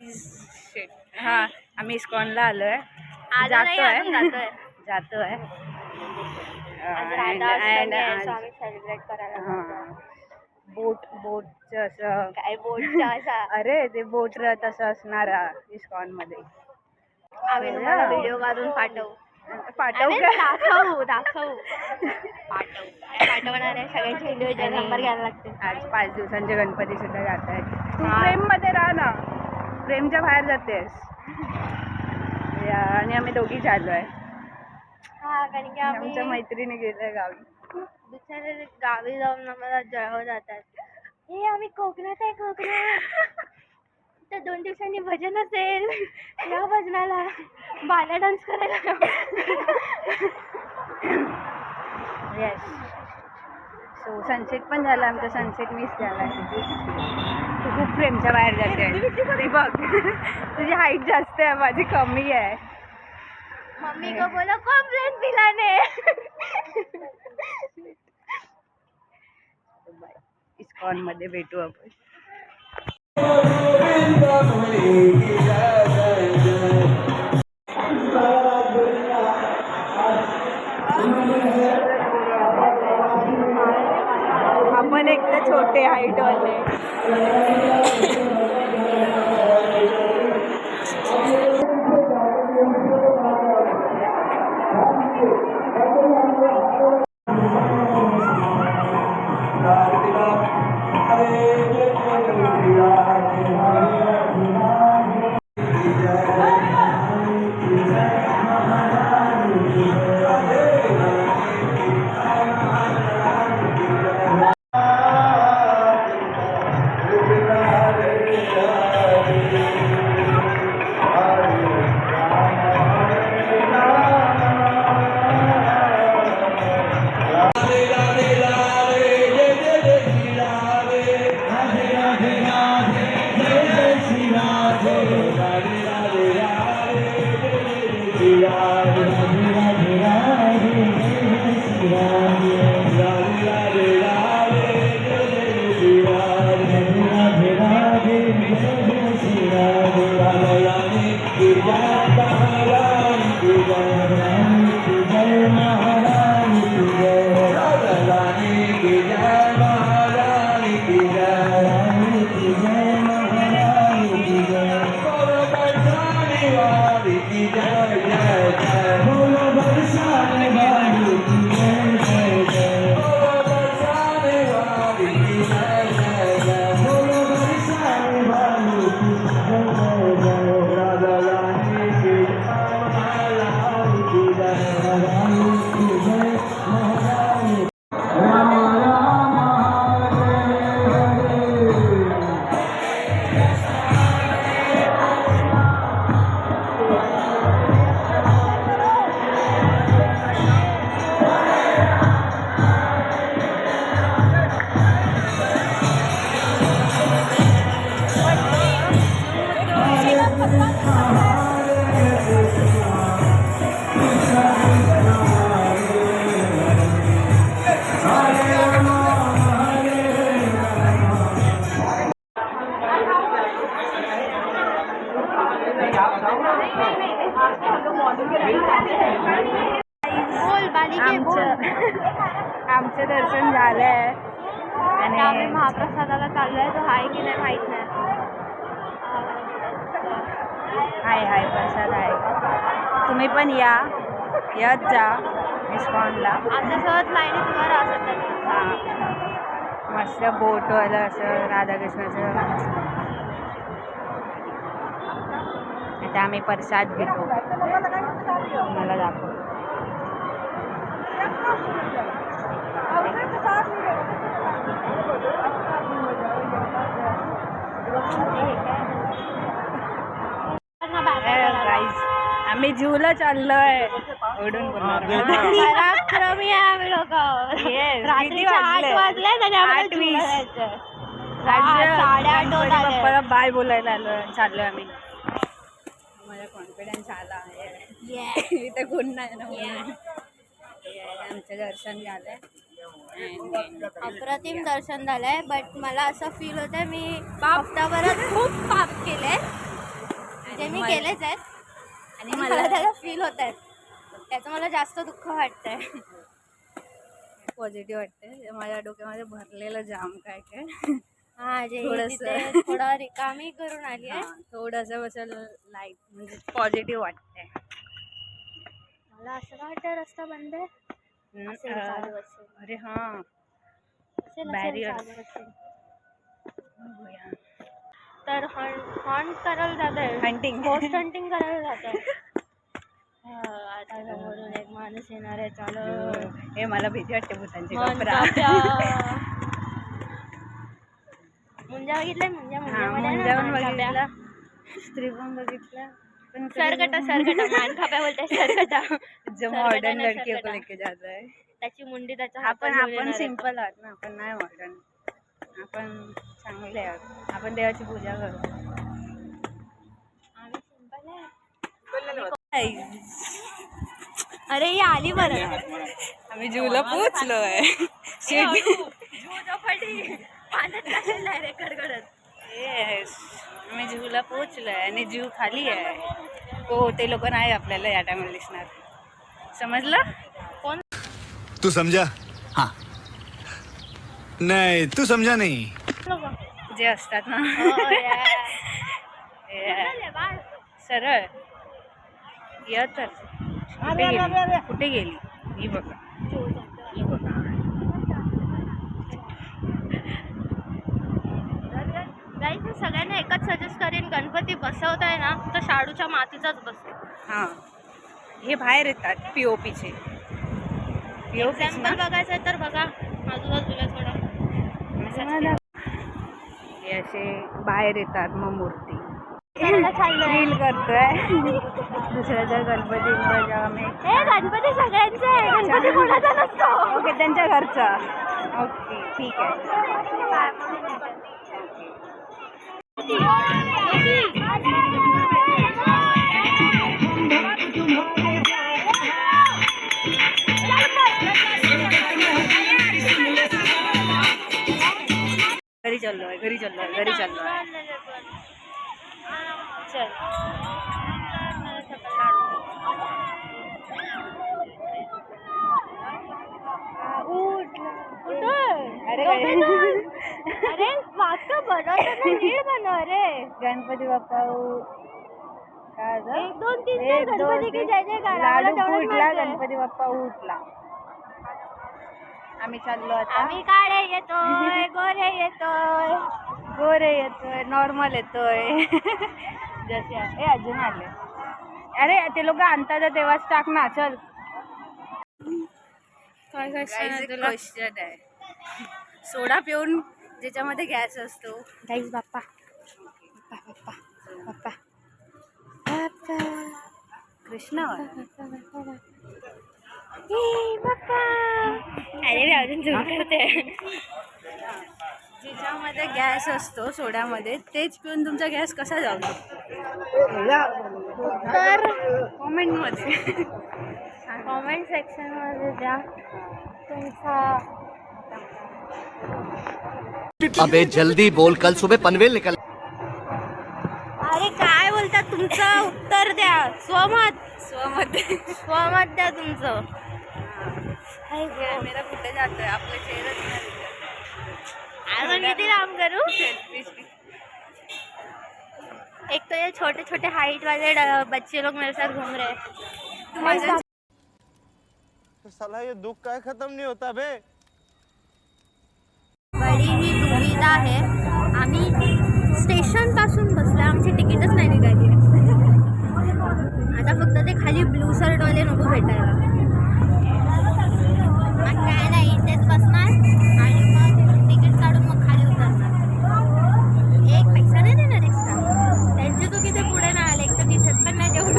हा आम्ही इस्कॉनला आलोय, जातोय सेलिब्रेट करायला बोटचं असं काय बोटचं असं अरे ते बोट रथ असं असणार इस्कॉन मध्ये. आम्ही तुम्हाला व्हिडिओ काढून पाठवू का? दाखवू पाठवणार आहे. सगळ्यांचे इंडिव्हिज्युअल नंबर घ्यायला लागते. आज 5 दिवसांचे गणपती सुद्धा जात आहेत. तू फ्रेम मध्ये राहा ना, फ्रेमच्या बाहेर जातेस. आणि आम्ही दोघी चाललोय. हा कारण की आमच्या मैत्रिणी गेल्या गावी. बिचारे गावी जाऊन आम्हाला जळव जातात. हे आम्ही कोकणात आहे, कोकणात तर 2 दिवसांनी भजन असेल, या भजनाला बाला डान्स करायला. येस. सो सनसेट पण झाला आमचा, सनसेट मिस झाला. तू खूप फ्रेमच्या बाहेर जाते. बघ तुझी हाईट जास्त आहे, माझी कमी आहे. मम्मी को बोला कॉम्प्लेन पिलाने. इस्कॉन मध्ये भेटू आपण. आपण एक तर छोटे हाईट वाले. आमचं दर्शन झालंय आणि आम्ही महाप्रसादाला चाललोय. तो आहे की नाही माहित नाही. हाय प्रसाद आहे. तुम्ही पण याच जा इस्कॉनला. आमच्यासोबत लाईनीत उभा राहत. मस्त बोटवालं असं राधाकृष्णाचं. आता आम्ही प्रसाद घेतो, मला दाखव. आम्ही जूला चाललोय. ओढून पराक्रमी आहे आम्ही लोक. रात्रीचे 8 वाजले पप्पाला बाय बोलायला चाललोय आम्ही. मला कॉन्फिडन्स आला आहे. इथे कोण नाही ना. आमचं दर्शन झालंय, अप्रतिम दर्शन झालंय. बट मला असं फील होतंय मी हफ्ताभरात खूप पाप केले मी केलेच आहेत आणि मला मला त्याला फील होत आहेत. त्याचं मला जास्त दुःख वाटतंय. पॉझिटिव्ह वाटतंय. माझ्या डोक्यामध्ये भरलेलं जाम काय काय. हा जे थोडंसं. थोडं रिकामी करून आली आहे. थोडंसं बसल लाईट म्हणजे पॉझिटिव्ह वाटतंय. मला असं काय वाटतं रस्ता बंद आहे. असेल, चालू असेल. अरे हां असेल, Barriers. चालू असेल. तर हॉन्ट करायला जात आहे. हंटिंग पोस्ट हंटिंग करायला जात आहे. आता समोरून एक माणूस येणार आहे. चालू हे मला भीती वाटते भूतांची मन कपरा. मुंजा बघितलंय. मुंजावन बघितला, स्त्री पण बघितला, पण सरकटा मान खाप्या बोलते. सरकटा जो मॉडर्न लड़की को लेके जाता है. त्याची मुंडी त्याच्या आपण सिंपल आहोत ना. आपण नाही मॉडर्न. आपण चांगले आहोत. आपण देवाची पूजा करतो. आम्ही सिंपल आहे. अरे ही आली बरं. आम्ही जीवला पोचलोय. आम्ही जीवला पोचलोय आणि जीव खाली आहे. हो ते लोक नाही आपल्याला या टायमाला दिसणार. समजलं? कोण? तू समझा? हाँ. नहीं तू समझा नहीं. जे असतात ना सरळ या तर कुठे गेली ही बघा. गाईज मी सगळ्यांना एकच सजेस्ट करेन, गणपती बसवताय ना तर शाडूच्या मातीचाच बसव. हां हे बाहेर येतात पीओपीचे. एक्झाम्पल बघायचं तर बघा आजूबाजूला थोडं हे असे बाहेर येतात मग मूर्ती रील करतोय. दुसऱ्याच्या गणपती गणपती सगळ्यांचा आहे. गणपती कोणाचा नसतो. ओके त्यांच्या घरचा. ओके ठीक आहे. घरी चाललोय. चल अरे वाटतं बनवतो नीट बनव रे. गणपती बाप्पा काय 1 2 3 गणपती की जय जयकार. लाडू फुटला गणपती बाप्पा उठला. आम्ही चाललो आता. आम्ही काळे येतोय, गोरे येतोय, नॉर्मल येतोय. जसे हे अजून आले. अरे ते लोक आणतात तेव्हाच टाक ना. चल काय क्वेश्चन आहे. सोडा पिऊन ज्याच्यामध्ये गॅस असतो. गाईज बाप्पा कृष्ण अरे मी अजून झूम करते. ज्याच्यामध्ये गॅस असतो सोड्यामध्ये तेच पिऊन तुमचा गॅस कसा जाऊ शकतो? तर कॉमेंट सेक्शनमध्ये द्या तुमचा. अबे जल्दी बोल, कल सुबह पनवेल निकल. अरे काय बोलतात? तुमचं उत्तर द्या. स्वमत द्या तुमचं. मेरा कुठे जातोय आपलं चेहराच नाही. अजून किती लांब करू? एक तो ये छोटे छोटे हाइट वाले बच्चे लोग मेरे साथ घूम रहे हैं. साला ये दुख काय खत्म नहीं होता बे. बडी ही दुविधा आहे. आम्ही स्टेशन पासून बसलो. आमची तिकीटच नाही निघाली. आता फक्त ते खाली ब्लू शर्ट वाले नको भेटायला. मग काय नाही इथेच बसणार आणि मग तिकीट काढून मग खाली उतरणार. एक पैसा नाही देणार एक्स्ट्रा. त्यांचे तो किती पुढे नाही आले. एक तर दिसत पण नाही तेवढी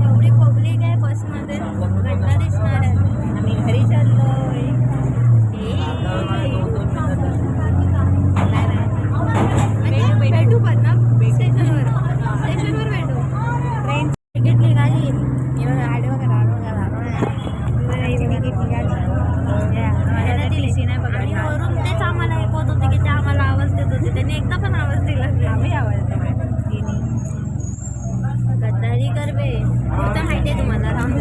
एवढी पब्लिक आहे बसमध्ये. घंटा दिसणार आहे. आम्ही घरी चाललोय. भेटू पण ना स्टेशनवर भेटू. ट्रेन तिकीट निघाली. आडवं करा. आणि वरून तेच आम्हाला ऐकवत होते की ते आम्हाला आवाज देत होते. त्यांनी आता पण आवाज दिला आम्ही आवाज दिला. गद्दारी कर बे. पुढचं माहिती आहे तुम्हाला राम